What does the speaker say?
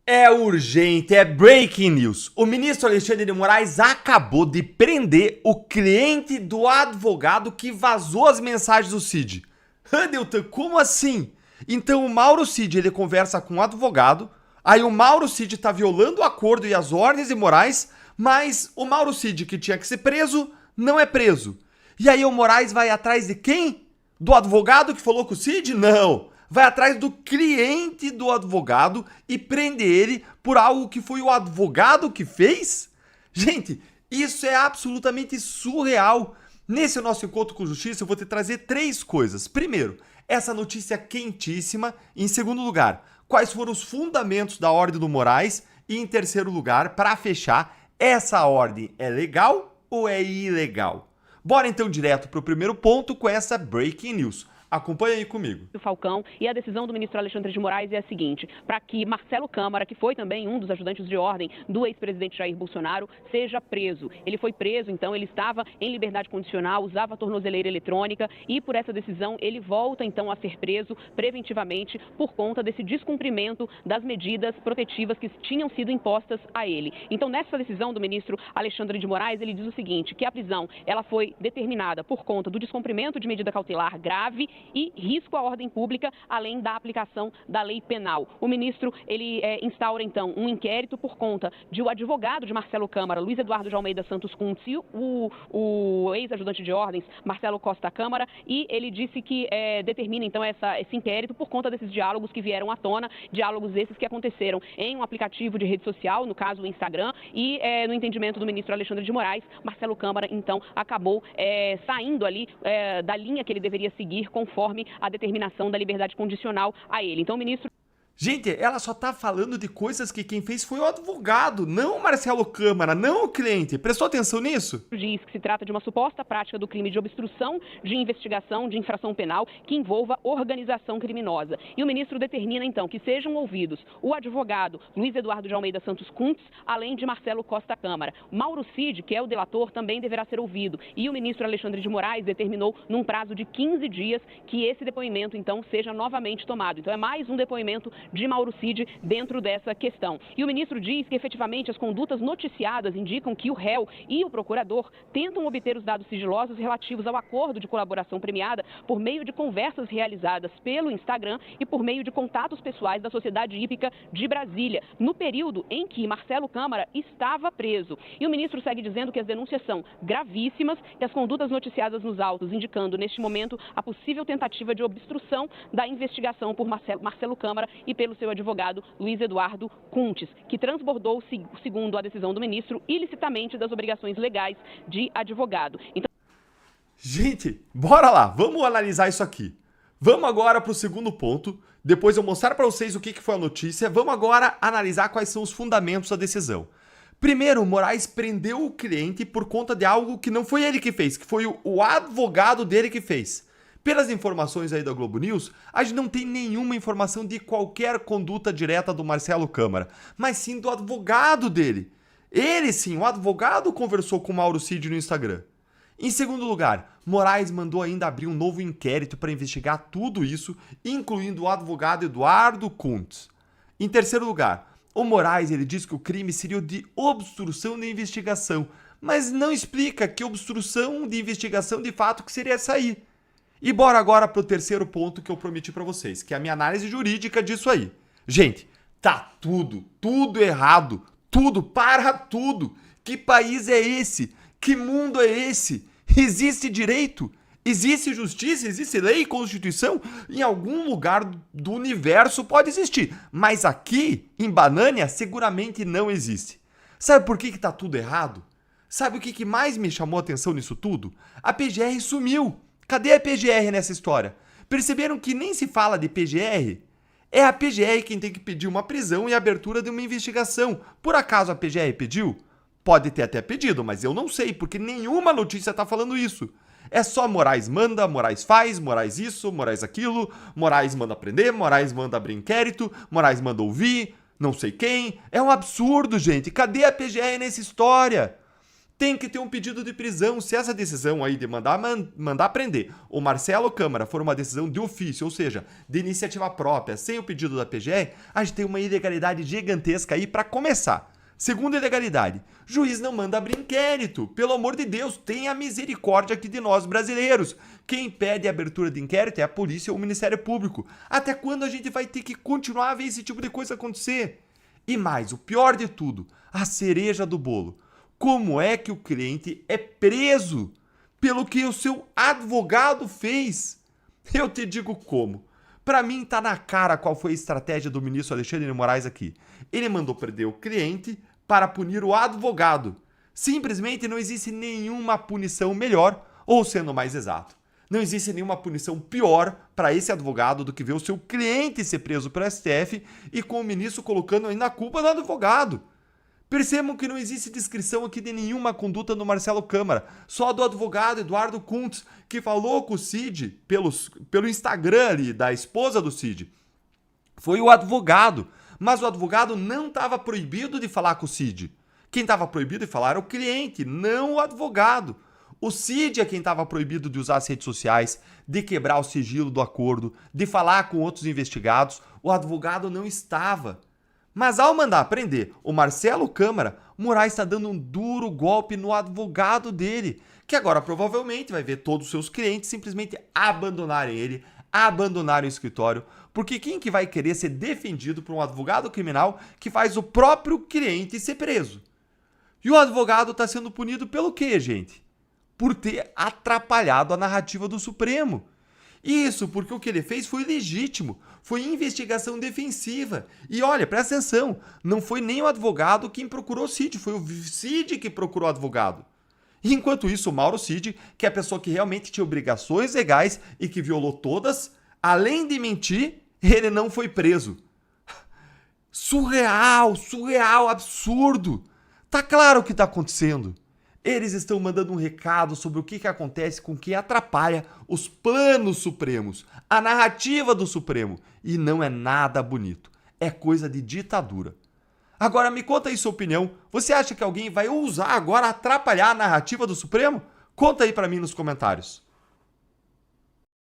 É urgente, é breaking news. O ministro Alexandre de Moraes acabou de prender o cliente do advogado que vazou as mensagens do Cid. Handelton, como assim? Então o Mauro Cid ele conversa com o advogado, aí o Mauro Cid tá violando o acordo e as ordens de Moraes, mas o Mauro Cid que tinha que ser preso, não é preso. E aí o Moraes vai atrás de quem? Do advogado que falou com o Cid? Não. Vai atrás do cliente do advogado e prende ele por algo que foi o advogado que fez? Gente, isso é absolutamente surreal. Nesse nosso encontro com justiça, eu vou te trazer três coisas. Primeiro, essa notícia quentíssima. Em segundo lugar, quais foram os fundamentos da ordem do Moraes. E em terceiro lugar, para fechar, essa ordem é legal ou é ilegal? Bora então direto para o primeiro ponto com essa breaking news. Acompanha aí comigo. O Falcão, e a decisão do ministro Alexandre de Moraes é a seguinte: para que Marcelo Câmara, que foi também um dos ajudantes de ordem do ex-presidente Jair Bolsonaro, seja preso. Ele foi preso, então ele estava em liberdade condicional, usava a tornozeleira eletrônica e por essa decisão ele volta então a ser preso preventivamente por conta desse descumprimento das medidas protetivas que tinham sido impostas a ele. Então nessa decisão do ministro Alexandre de Moraes, ele diz o seguinte, que a prisão ela foi determinada por conta do descumprimento de medida cautelar grave e risco à ordem pública, além da aplicação da lei penal. O ministro, ele instaura, então, um inquérito por conta de o advogado de Marcelo Câmara, Luiz Eduardo de Almeida Santos Kuntz, e o ex-ajudante de ordens, Marcelo Costa Câmara, e ele disse que determina, então, esse inquérito por conta desses diálogos que vieram à tona, diálogos esses que aconteceram em um aplicativo de rede social, no caso o Instagram, e no entendimento do ministro Alexandre de Moraes, Marcelo Câmara, então, acabou saindo ali da linha que ele deveria seguir conforme a determinação da liberdade condicional a ele. Então, o ministro... Gente, ela só tá falando de coisas que quem fez foi o advogado, não o Marcelo Câmara, não o cliente. Prestou atenção nisso? Diz que se trata de uma suposta prática do crime de obstrução de investigação de infração penal que envolva organização criminosa. E o ministro determina, então, que sejam ouvidos o advogado Luiz Eduardo de Almeida Santos Kuntz, além de Marcelo Costa Câmara. Mauro Cid, que é o delator, também deverá ser ouvido. E o ministro Alexandre de Moraes determinou, num prazo de 15 dias, que esse depoimento, então, seja novamente tomado. Então, é mais um depoimento de Mauro Cid dentro dessa questão. E o ministro diz que, efetivamente, as condutas noticiadas indicam que o réu e o procurador tentam obter os dados sigilosos relativos ao acordo de colaboração premiada por meio de conversas realizadas pelo Instagram e por meio de contatos pessoais da Sociedade Hípica de Brasília, no período em que Marcelo Câmara estava preso. E o ministro segue dizendo que as denúncias são gravíssimas e as condutas noticiadas nos autos, indicando, neste momento, a possível tentativa de obstrução da investigação por Marcelo Câmara e pelo seu advogado Luiz Eduardo Kuntz, que transbordou, segundo a decisão do ministro, ilicitamente das obrigações legais de advogado. Então... Gente, bora lá, vamos analisar isso aqui. Vamos agora para o segundo ponto, depois eu mostrar para vocês o que foi a notícia, vamos agora analisar quais são os fundamentos da decisão. Primeiro, o Moraes prendeu o cliente por conta de algo que não foi ele que fez, que foi o advogado dele que fez. Pelas informações aí da Globo News, a gente não tem nenhuma informação de qualquer conduta direta do Marcelo Câmara, mas sim do advogado dele. Ele sim, o advogado conversou com o Mauro Cid no Instagram. Em segundo lugar, Moraes mandou ainda abrir um novo inquérito para investigar tudo isso, incluindo o advogado Eduardo Kuntz. Em terceiro lugar, o Moraes ele diz que o crime seria o de obstrução de investigação, mas não explica que obstrução de investigação de fato que seria essa aí. E bora agora pro terceiro ponto que eu prometi pra vocês, que é a minha análise jurídica disso aí. Gente, tá tudo errado. Tudo, para tudo. Que país é esse? Que mundo é esse? Existe direito? Existe justiça? Existe lei e constituição? Em algum lugar do universo pode existir. Mas aqui, em Banânia, seguramente não existe. Sabe por que tá tudo errado? Sabe o que mais me chamou a atenção nisso tudo? A PGR sumiu. Cadê a PGR nessa história? Perceberam que nem se fala de PGR? É a PGR quem tem que pedir uma prisão e a abertura de uma investigação. Por acaso a PGR pediu? Pode ter até pedido, mas eu não sei, porque nenhuma notícia tá falando isso. É só Moraes manda, Moraes faz, Moraes isso, Moraes aquilo, Moraes manda prender, Moraes manda abrir inquérito, Moraes manda ouvir, não sei quem. É um absurdo, gente. Cadê a PGR nessa história? Tem que ter um pedido de prisão. Se essa decisão aí de mandar prender o Marcelo Câmara for uma decisão de ofício, ou seja, de iniciativa própria, sem o pedido da PGR, a gente tem uma ilegalidade gigantesca aí para começar. Segunda ilegalidade, juiz não manda abrir inquérito. Pelo amor de Deus, tenha misericórdia aqui de nós brasileiros. Quem pede a abertura de inquérito é a polícia ou o Ministério Público. Até quando a gente vai ter que continuar a ver esse tipo de coisa acontecer? E mais, o pior de tudo, a cereja do bolo. Como é que o cliente é preso pelo que o seu advogado fez? Eu te digo como. Para mim tá na cara qual foi a estratégia do ministro Alexandre de Moraes aqui. Ele mandou prender o cliente para punir o advogado. Simplesmente não existe nenhuma punição melhor, ou sendo mais exato, não existe nenhuma punição pior para esse advogado do que ver o seu cliente ser preso pelo STF e com o ministro colocando ainda a culpa do advogado. Percebam que não existe descrição aqui de nenhuma conduta do Marcelo Câmara, só do advogado Eduardo Kuntz, que falou com o Cid pelo Instagram ali da esposa do Cid. Foi o advogado, mas o advogado não estava proibido de falar com o Cid. Quem estava proibido de falar era o cliente, não o advogado. O Cid é quem estava proibido de usar as redes sociais, de quebrar o sigilo do acordo, de falar com outros investigados. O advogado não estava. Mas ao mandar prender o Marcelo Câmara, Moraes está dando um duro golpe no advogado dele, que agora provavelmente vai ver todos os seus clientes simplesmente abandonarem ele, abandonarem o escritório, porque quem que vai querer ser defendido por um advogado criminal que faz o próprio cliente ser preso? E o advogado está sendo punido pelo quê, gente? Por ter atrapalhado a narrativa do Supremo. Isso porque o que ele fez foi legítimo, foi investigação defensiva. E olha, presta atenção, não foi nem o advogado quem procurou o Cid, foi o Cid que procurou o advogado. E enquanto isso, o Mauro Cid, que é a pessoa que realmente tinha obrigações legais e que violou todas, além de mentir, ele não foi preso. Surreal, absurdo. Tá claro o que tá acontecendo. Eles estão mandando um recado sobre o que acontece com quem atrapalha os planos supremos, a narrativa do Supremo. E não é nada bonito. É coisa de ditadura. Agora me conta aí sua opinião. Você acha que alguém vai ousar agora atrapalhar a narrativa do Supremo? Conta aí pra mim nos comentários.